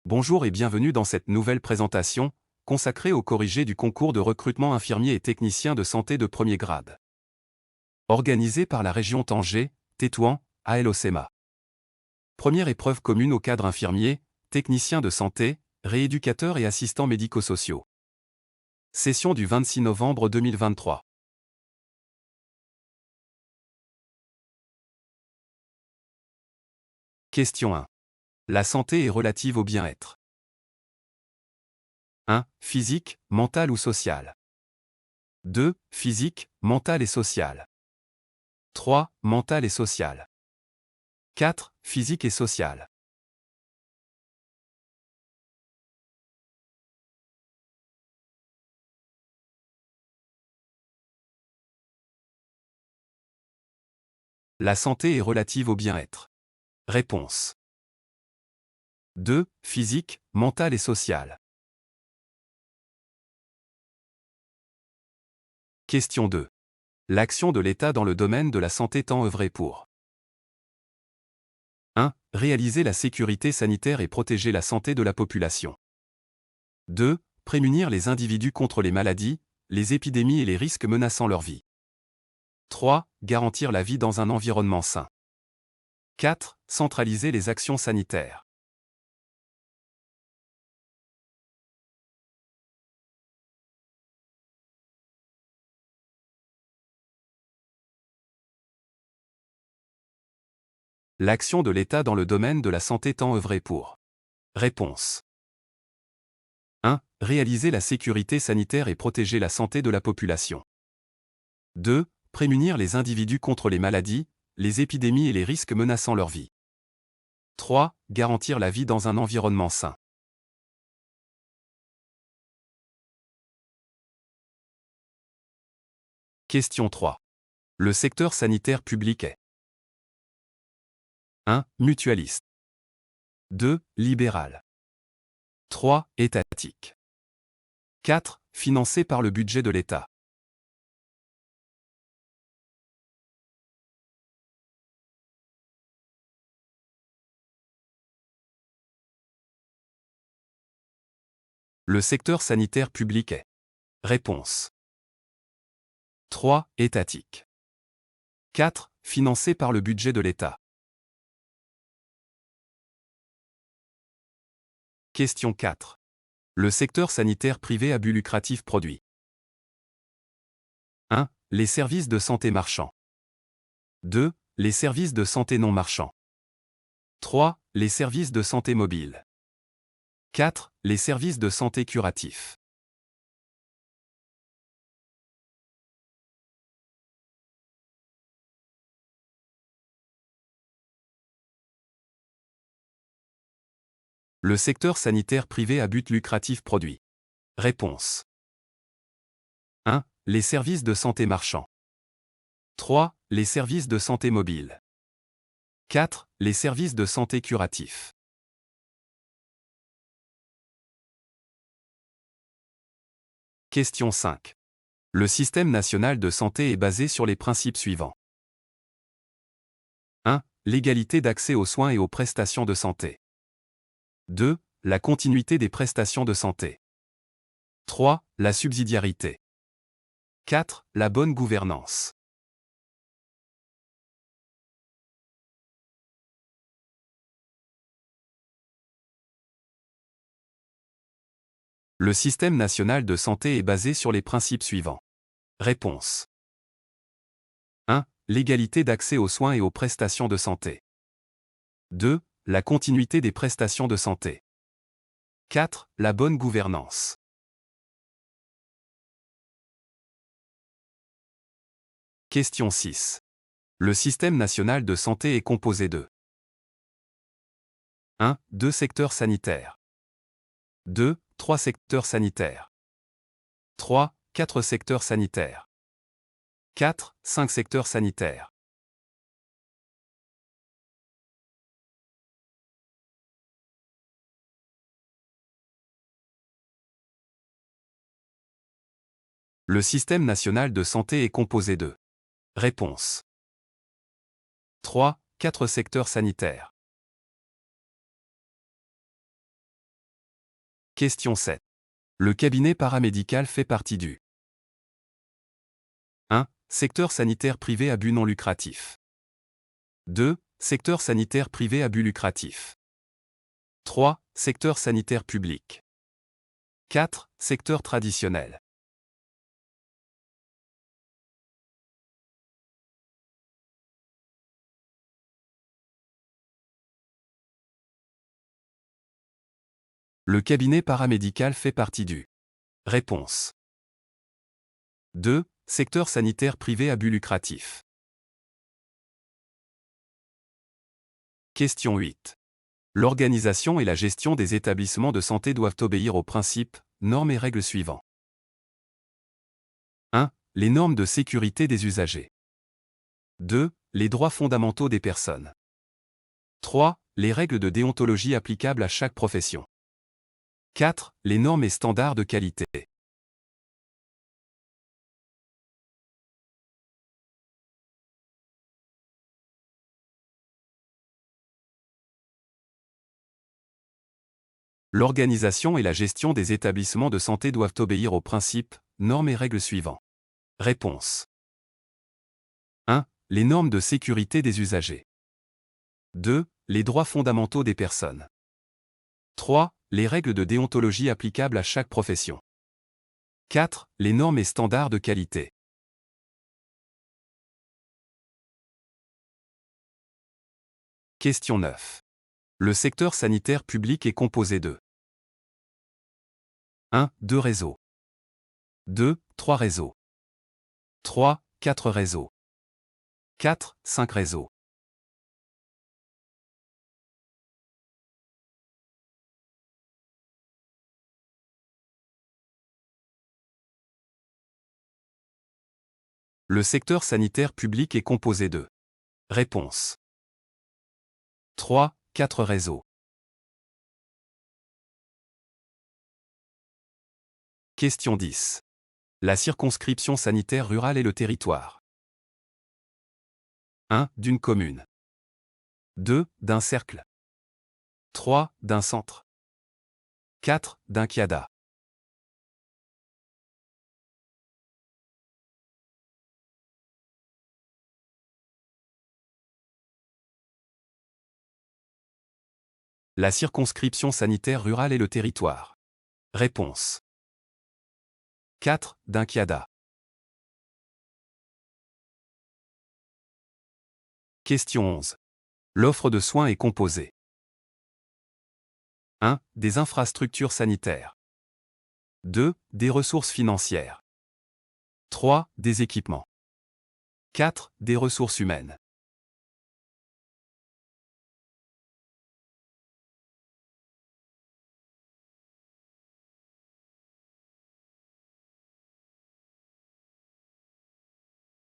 Bonjour et bienvenue dans cette nouvelle présentation, consacrée au corrigé du concours de recrutement infirmiers et techniciens de santé de premier grade. Organisé par la région Tanger, Tétouan, ALOCEMA. Première épreuve commune au cadre infirmier, techniciens de santé, rééducateurs et assistants médico-sociaux. Session du 26 novembre 2023. Question 1. La santé est relative au bien-être. 1. Physique, mental ou social. 2. Physique, mental et social. 3. Mental et social. 4. Physique et social. La santé est relative au bien-être. Réponse. 2. Physique, mental et social. Question 2. L'action de l'État dans le domaine de la santé tend œuvré pour 1. Réaliser la sécurité sanitaire et protéger la santé de la population. 2. Prémunir les individus contre les maladies, les épidémies et les risques menaçant leur vie. 3. Garantir la vie dans un environnement sain. 4. Centraliser les actions sanitaires. L'action de l'État dans le domaine de la santé tend œuvré pour. Réponse. 1. Réaliser la sécurité sanitaire et protéger la santé de la population. 2. Prémunir les individus contre les maladies, les épidémies et les risques menaçant leur vie. 3. Garantir la vie dans un environnement sain. Question 3. Le secteur sanitaire public est 1. Mutualiste. 2. Libéral. 3. Étatique. 4. Financé par le budget de l'État. Le secteur sanitaire public est. Réponse. 3. Étatique. 4. Financé par le budget de l'État. Question 4. Le secteur sanitaire privé à but lucratif produit 1. Les services de santé marchands. 2. Les services de santé non marchands. 3. Les services de santé mobiles. 4. Les services de santé curatifs. Le secteur sanitaire privé à but lucratif produit. Réponse. 1. Les services de santé marchands. 3. Les services de santé mobiles. 4. Les services de santé curatifs. Question 5. Le système national de santé est basé sur les principes suivants. 1. L'égalité d'accès aux soins et aux prestations de santé. 2. La continuité des prestations de santé. 3. La subsidiarité. 4. La bonne gouvernance. Le système national de santé est basé sur les principes suivants. Réponse. 1. L'égalité d'accès aux soins et aux prestations de santé. 2. La continuité des prestations de santé. 4. La bonne gouvernance. Question 6. Le système national de santé est composé de 1. 2 secteurs sanitaires. 2. 3 secteurs sanitaires. 3. 4 secteurs sanitaires. 4. 5 secteurs sanitaires. Le système national de santé est composé de. Réponse. 3. 4 secteurs sanitaires. Question 7. Le cabinet paramédical fait partie du 1. Secteur sanitaire privé à but non lucratif. 2. Secteur sanitaire privé à but lucratif. 3. Secteur sanitaire public. 4. Secteur traditionnel. Le cabinet paramédical fait partie du Réponse 2. Secteur sanitaire privé à but lucratif. Question 8. L'organisation et la gestion des établissements de santé doivent obéir aux principes, normes et règles suivants. 1. Les normes de sécurité des usagers. 2. Les droits fondamentaux des personnes. 3. Les règles de déontologie applicables à chaque profession. 4. Les normes et standards de qualité. L'organisation et la gestion des établissements de santé doivent obéir aux principes, normes et règles suivants. Réponse 1. Les normes de sécurité des usagers. 2. Les droits fondamentaux des personnes. 3. Les règles de déontologie applicables à chaque profession. 4. Les normes et standards de qualité. Question 9. Le secteur sanitaire public est composé de 1. 2 réseaux. 2. 3 réseaux. 3. 4 réseaux. 4. 5 réseaux. Le secteur sanitaire public est composé de Réponse 3. 4 réseaux. Question 10. La circonscription sanitaire rurale est le territoire 1. D'une commune. 2. D'un cercle. 3. D'un centre. 4. D'un kiada. La circonscription sanitaire rurale est le territoire. Réponse 4. D'un kiada. Question 11. L'offre de soins est composée 1. Des infrastructures sanitaires. 2. Des ressources financières. 3. Des équipements. 4. Des ressources humaines.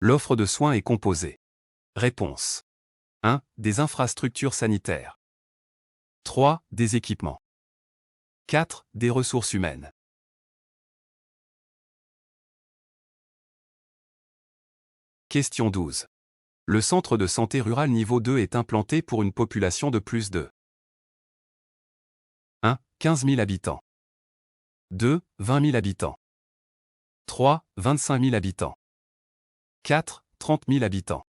L'offre de soins est composée. Réponse 1. Des infrastructures sanitaires. 3. Des équipements. 4. Des ressources humaines. Question 12. Le centre de santé rural niveau 2 est implanté pour une population de plus de 1. 15 000 habitants. 2. 20 000 habitants. 3. 25 000 habitants. 4. 30 000 habitants.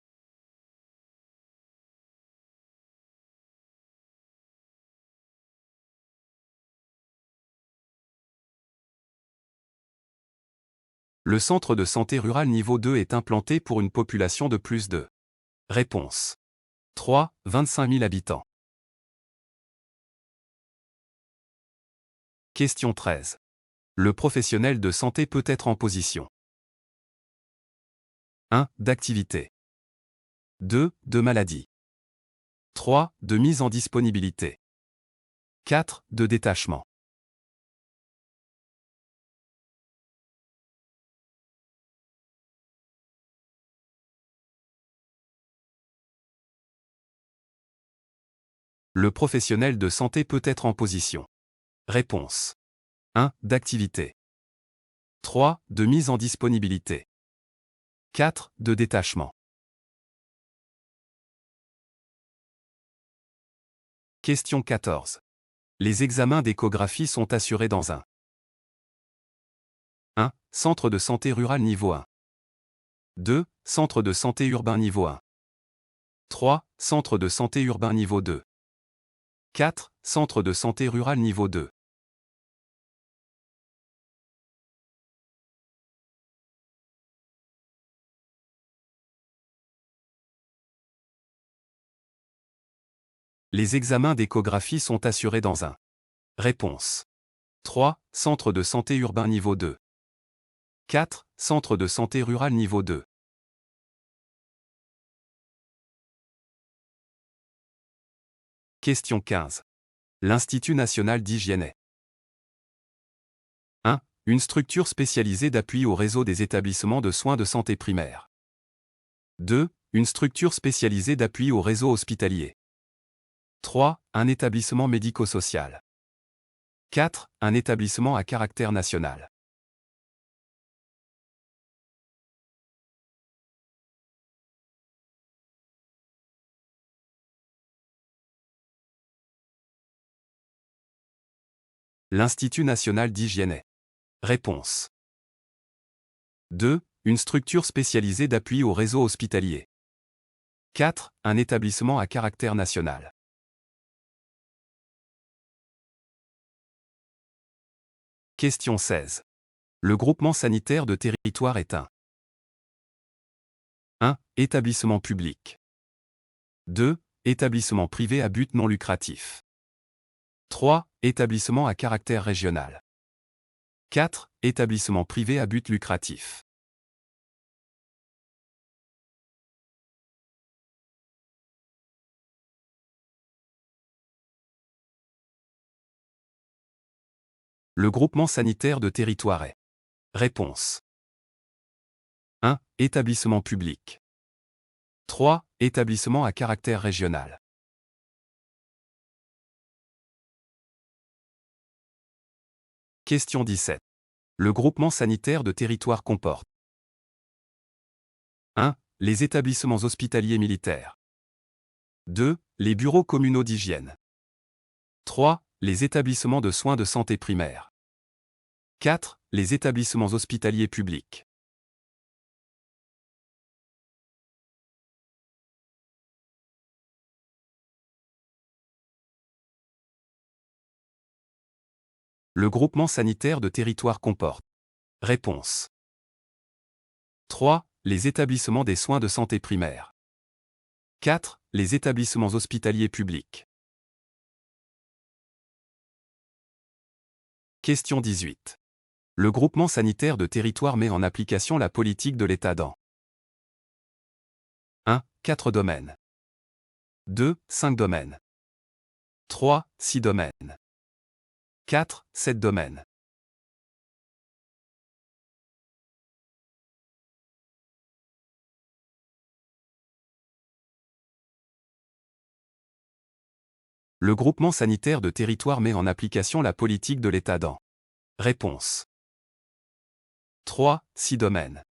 Le centre de santé rural niveau 2 est implanté pour une population de plus de Réponse 3. 25 000 habitants. Question 13. Le professionnel de santé peut être en position 1. D'activité. 2. De maladie. 3. De mise en disponibilité. 4. De détachement. Le professionnel de santé peut être en position. Réponse 1. D'activité. 3. De mise en disponibilité. 4. De détachement. Question 14. Les examens d'échographie sont assurés dans un 1. Centre de santé rural niveau 1. 2. Centre de santé urbain niveau 1. 3. Centre de santé urbain niveau 2. 4. Centre de santé rural niveau 2. Les examens d'échographie sont assurés dans un. Réponse. 3. Centre de santé urbain niveau 2. 4. Centre de santé rural niveau 2. Question 15. L'Institut national d'hygiène est 1. Une structure spécialisée d'appui au réseau des établissements de soins de santé primaire. 2. Une structure spécialisée d'appui au réseau hospitalier. 3. Un établissement médico-social. 4. Un établissement à caractère national. L'Institut national d'hygiène est. Réponse. 2. Une structure spécialisée d'appui au réseau hospitalier. 4. Un établissement à caractère national. Question 16. Le groupement sanitaire de territoire est un 1. Établissement public. 2. Établissement privé à but non lucratif. 3. Établissement à caractère régional. 4. Établissement privé à but lucratif. Le groupement sanitaire de territoire est. Réponse. 1. Établissement public. 3. Établissement à caractère régional. Question 17. Le groupement sanitaire de territoire comporte 1. Les établissements hospitaliers militaires. 2. Les bureaux communaux d'hygiène. 3. Les établissements de soins de santé primaire. 4. Les établissements hospitaliers publics. Le groupement sanitaire de territoire comporte. Réponse. 3. Les établissements des soins de santé primaire. 4. Les établissements hospitaliers publics. Question 18. Le groupement sanitaire de territoire met en application la politique de l'État dans 1. 4 domaines. 2. 5 domaines. 3. 6 domaines. 4. 7 domaines. Le groupement sanitaire de territoire met en application la politique de l'État dans. Réponse. 3. 6 domaines.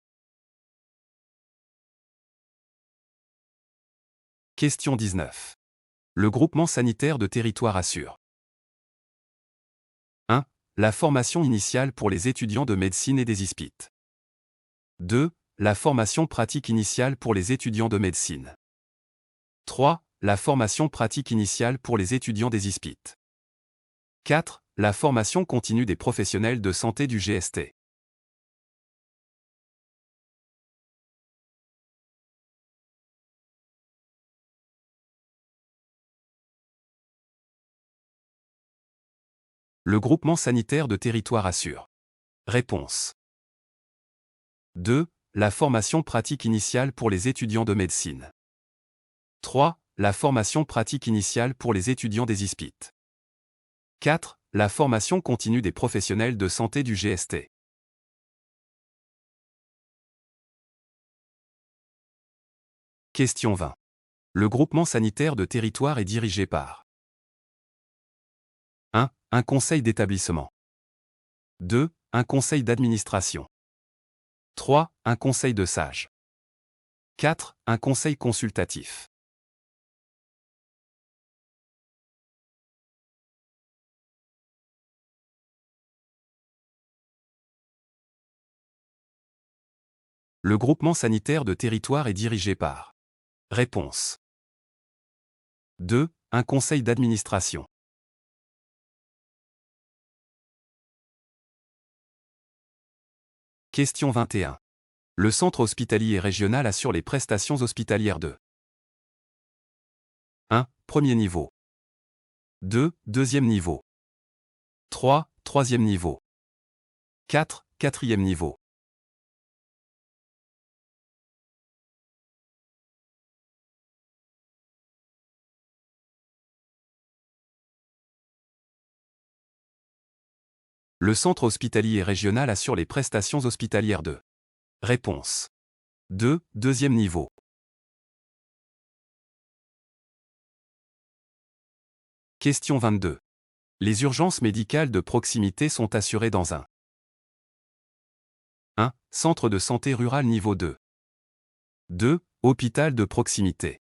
Question 19. Le groupement sanitaire de territoire assure 1. La formation initiale pour les étudiants de médecine et des ISPIT. 2. La formation pratique initiale pour les étudiants de médecine. 3. La formation pratique initiale pour les étudiants des ISPIT. 4. La formation continue des professionnels de santé du GST. Le groupement sanitaire de territoire assure. Réponse. 2. La formation pratique initiale pour les étudiants de médecine. 3. La formation pratique initiale pour les étudiants des ISPIT. 4. La formation continue des professionnels de santé du GST. Question 20. Le groupement sanitaire de territoire est dirigé par 1. Un conseil d'établissement. 2. Un conseil d'administration. 3. Un conseil de sages. 4. Un conseil consultatif. Le groupement sanitaire de territoire est dirigé par. Réponse. 2. Un conseil d'administration. Question 21. Le centre hospitalier régional assure les prestations hospitalières de 1. Premier niveau. 2. Deuxième niveau. 3. Troisième niveau. 4. Quatrième niveau. Le centre hospitalier régional assure les prestations hospitalières de. Réponse. 2. Deuxième niveau. Question 22. Les urgences médicales de proximité sont assurées dans un 1. Centre de santé rural niveau 2. 2. Hôpital de proximité.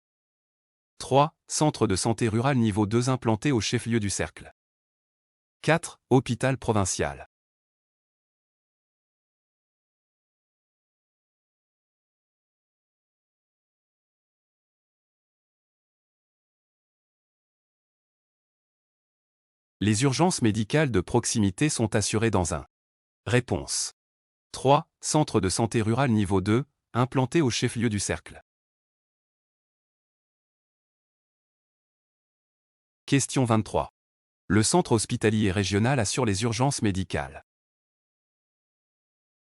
3. Centre de santé rural niveau 2 implanté au chef-lieu du cercle. 4. Hôpital provincial. Les urgences médicales de proximité sont assurées dans un. Réponse. 3. Centre de santé rural niveau 2, implanté au chef-lieu du cercle. Question 23. Le centre hospitalier régional assure les urgences médicales.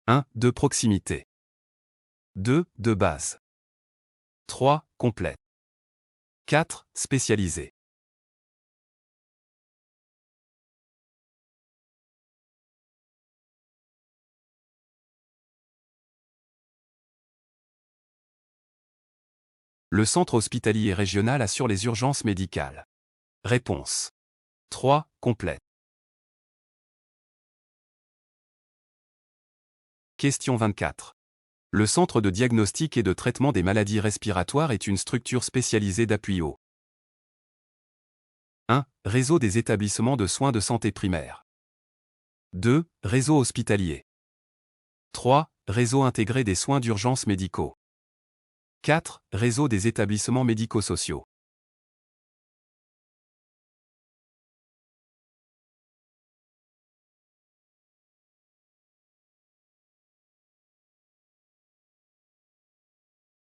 1. De proximité. 2. De base. 3. Complète. 4. Spécialisé. Le centre hospitalier régional assure les urgences médicales. Réponse. 3. Complète. Question 24. Le centre de diagnostic et de traitement des maladies respiratoires est une structure spécialisée d'appui au 1. Réseau des établissements de soins de santé primaire. 2. Réseau hospitalier. 3. Réseau intégré des soins d'urgence médicaux. 4. Réseau des établissements médico-sociaux.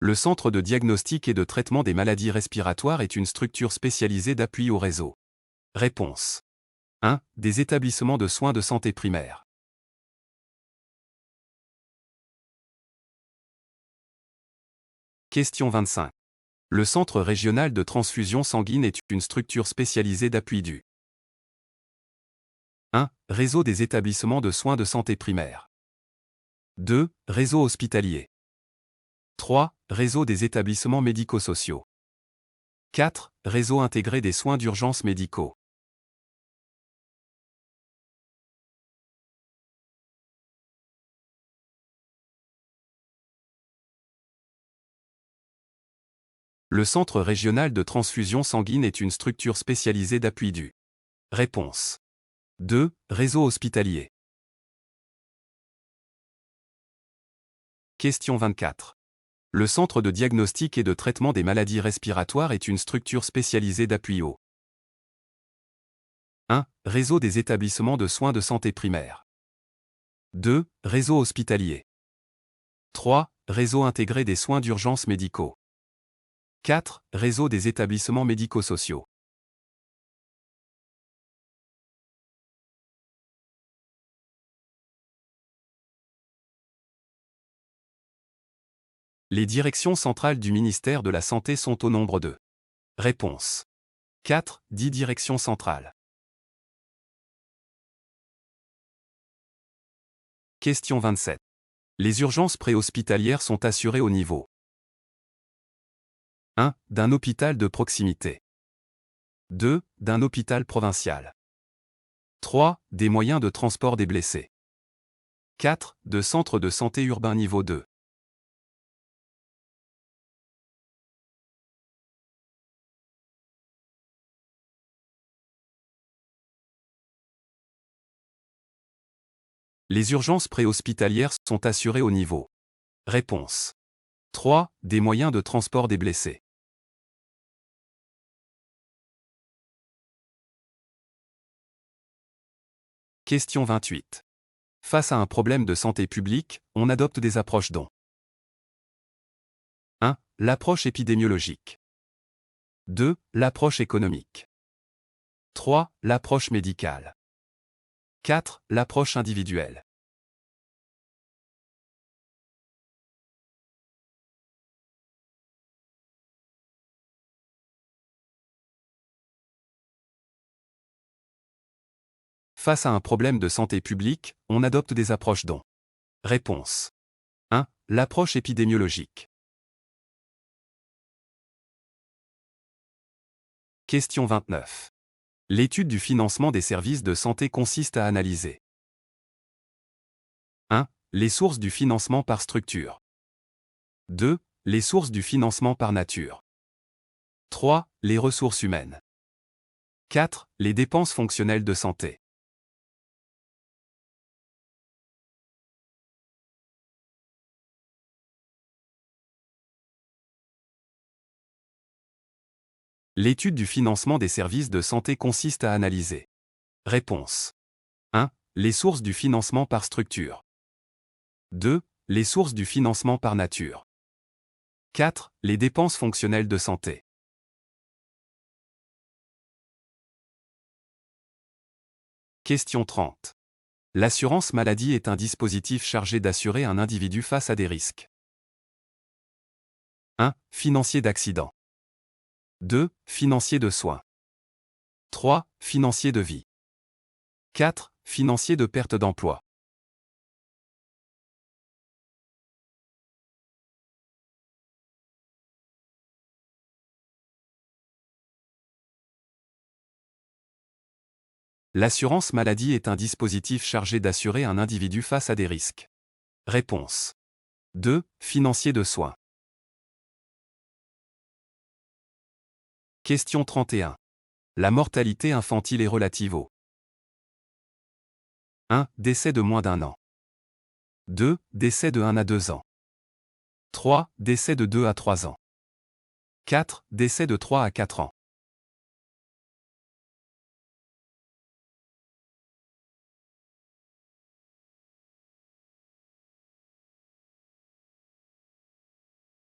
Le centre de diagnostic et de traitement des maladies respiratoires est une structure spécialisée d'appui au réseau. Réponse. 1. Des établissements de soins de santé primaire. Question 25. Le centre régional de transfusion sanguine est une structure spécialisée d'appui du 1. Réseau des établissements de soins de santé primaire. 2. Réseau hospitalier. 3. Réseau des établissements médico-sociaux. 4. Réseau intégré des soins d'urgence médicaux. Le centre régional de transfusion sanguine est une structure spécialisée d'appui du. Réponse. 2. Réseau hospitalier. Question 24. Le centre de diagnostic et de traitement des maladies respiratoires est une structure spécialisée d'appui au 1. Réseau des établissements de soins de santé primaire. 2. Réseau hospitalier. 3. Réseau intégré des soins d'urgence médicaux. 4. Réseau des établissements médico-sociaux. Les directions centrales du ministère de la Santé sont au nombre de. Réponse. 4. 10 directions centrales. Question 27. Les urgences préhospitalières sont assurées au niveau 1. D'un hôpital de proximité. 2. D'un hôpital provincial. 3. Des moyens de transport des blessés. 4. De centres de santé urbains niveau 2. Les urgences préhospitalières sont assurées au niveau Réponse. 3. Des moyens de transport des blessés. Question 28. Face à un problème de santé publique, on adopte des approches dont 1. L'approche épidémiologique. 2. L'approche économique. 3. L'approche médicale. 4. L'approche individuelle. Face à un problème de santé publique, on adopte des approches dont. Réponse. 1. L'approche épidémiologique. Question 29. L'étude du financement des services de santé consiste à analyser 1. Les sources du financement par structure. 2. Les sources du financement par nature. 3. Les ressources humaines. 4. Les dépenses fonctionnelles de santé. L'étude du financement des services de santé consiste à analyser. Réponse. 1. Les sources du financement par structure. 2. Les sources du financement par nature. 4. Les dépenses fonctionnelles de santé. Question 30. L'assurance maladie est un dispositif chargé d'assurer un individu face à des risques. 1. Financier d'accident. 2. Financier de soins. 3. Financier de vie. 4. Financier de perte d'emploi. L'assurance maladie est un dispositif chargé d'assurer un individu face à des risques. Réponse. 2. Financier de soins. Question 31. La mortalité infantile est relative au 1. Décès de moins d'1 an. 2. Décès de 1 à 2 ans. 3. Décès de 2 à 3 ans. 4. Décès de 3 à 4 ans.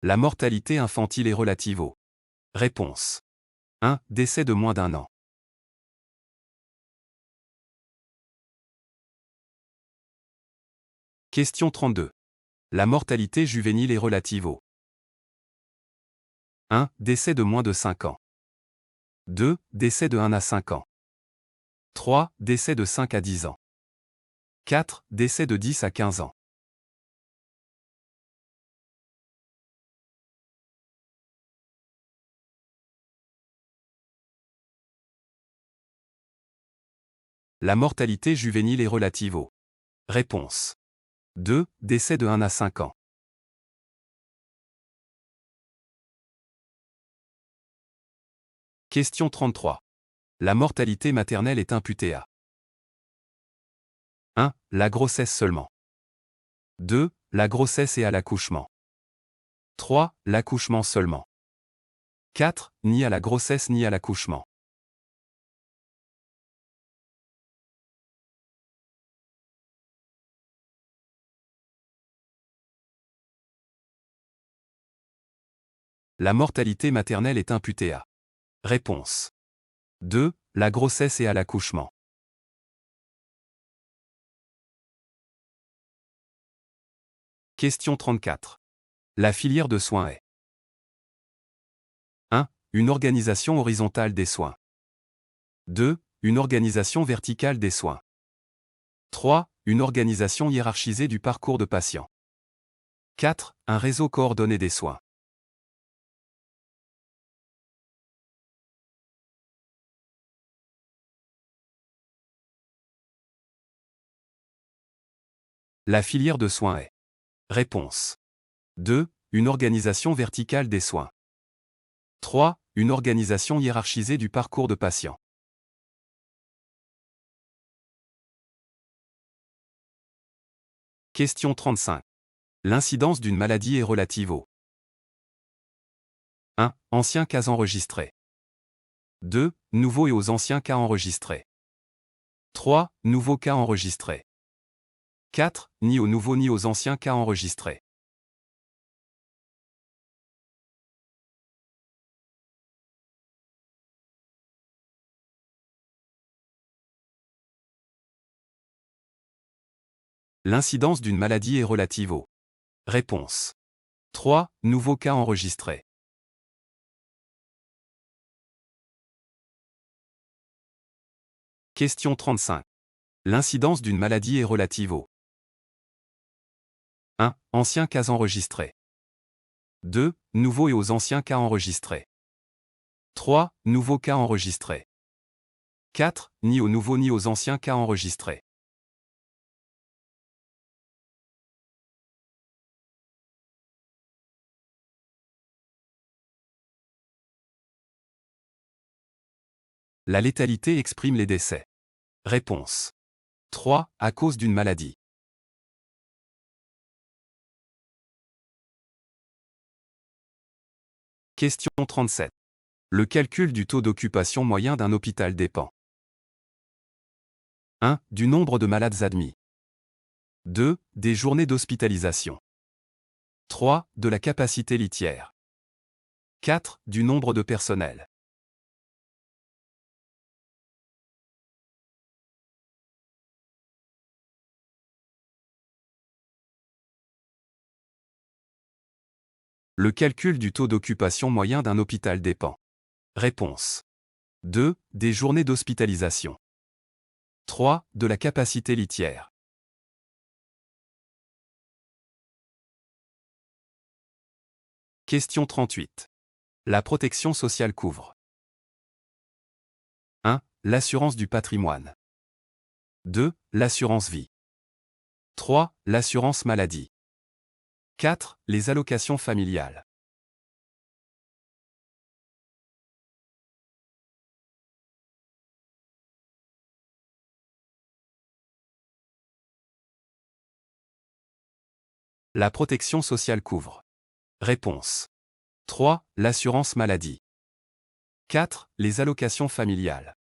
La mortalité infantile est relative au. Réponse. 1. Décès de moins d'1 an. Question 32. La mortalité juvénile est relative au 1. Décès de moins de 5 ans. 2. Décès de 1 à 5 ans. 3. Décès de 5 à 10 ans. 4. Décès de 10 à 15 ans. La mortalité juvénile est relative au. Réponse. 2. Décès de 1 à 5 ans. Question 33. La mortalité maternelle est imputée à 1. La grossesse seulement. 2. La grossesse et à l'accouchement. 3. L'accouchement seulement. 4. Ni à la grossesse ni à l'accouchement. La mortalité maternelle est imputée à. Réponse. 2. La grossesse et à l'accouchement. Question 34. La filière de soins est 1. Une organisation horizontale des soins. 2. Une organisation verticale des soins. 3. Une organisation hiérarchisée du parcours de patient. 4. Un réseau coordonné des soins. La filière de soins est. Réponse. 2. Une organisation verticale des soins. 3. Une organisation hiérarchisée du parcours de patient. Question 35. L'incidence d'une maladie est relative aux 1. Anciens cas enregistrés. 2. Nouveaux et aux anciens cas enregistrés. 3. Nouveaux cas enregistrés. 4. Ni aux nouveaux ni aux anciens cas enregistrés. L'incidence d'une maladie est relative aux Réponse 3. Nouveaux cas enregistrés. Question 35. L'incidence d'une maladie est relative aux 1. Anciens cas enregistrés. 2. Nouveaux et aux anciens cas enregistrés. 3. Nouveaux cas enregistrés. 4. Ni aux nouveaux ni aux anciens cas enregistrés. La létalité exprime les décès. Réponse 3. À cause d'une maladie. Question 37. Le calcul du taux d'occupation moyen d'un hôpital dépend 1. Du nombre de malades admis. 2. Des journées d'hospitalisation. 3. De la capacité litière. 4. Du nombre de personnel. Le calcul du taux d'occupation moyen d'un hôpital dépend. Réponse 2. Des journées d'hospitalisation. 3. De la capacité litière. Question 38. La protection sociale couvre 1. L'assurance du patrimoine. 2. L'assurance vie. 3. L'assurance maladie. 4. Les allocations familiales. La protection sociale couvre. Réponse 3. L'assurance maladie. 4. Les allocations familiales.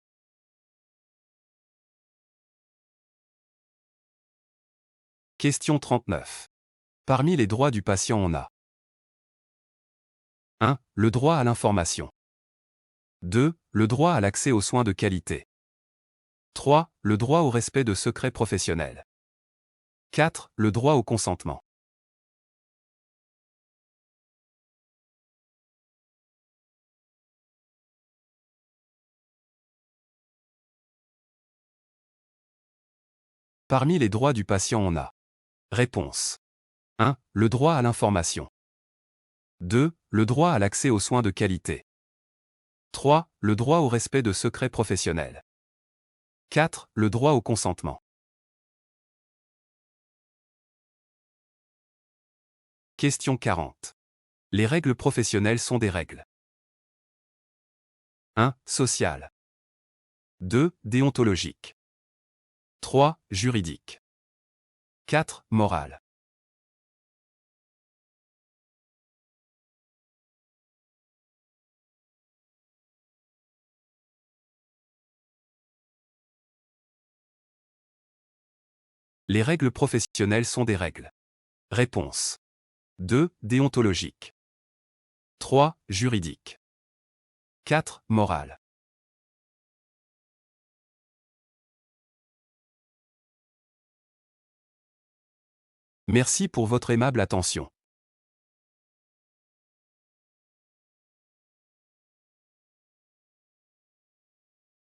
Question 39. Parmi les droits du patient on a 1. Le droit à l'information. 2. Le droit à l'accès aux soins de qualité. 3. Le droit au respect de secrets professionnels. 4. Le droit au consentement. Parmi les droits du patient on a Réponse 1. Le droit à l'information. 2. Le droit à l'accès aux soins de qualité. 3. Le droit au respect de secrets professionnels. 4. Le droit au consentement. Question 40. Les règles professionnelles sont des règles 1. Sociales. 2. Déontologiques. 3. Juridiques. 4. Morales. Les règles professionnelles sont des règles. Réponse 2. Déontologiques. 3. Juridiques. 4. Morales. Merci pour votre aimable attention.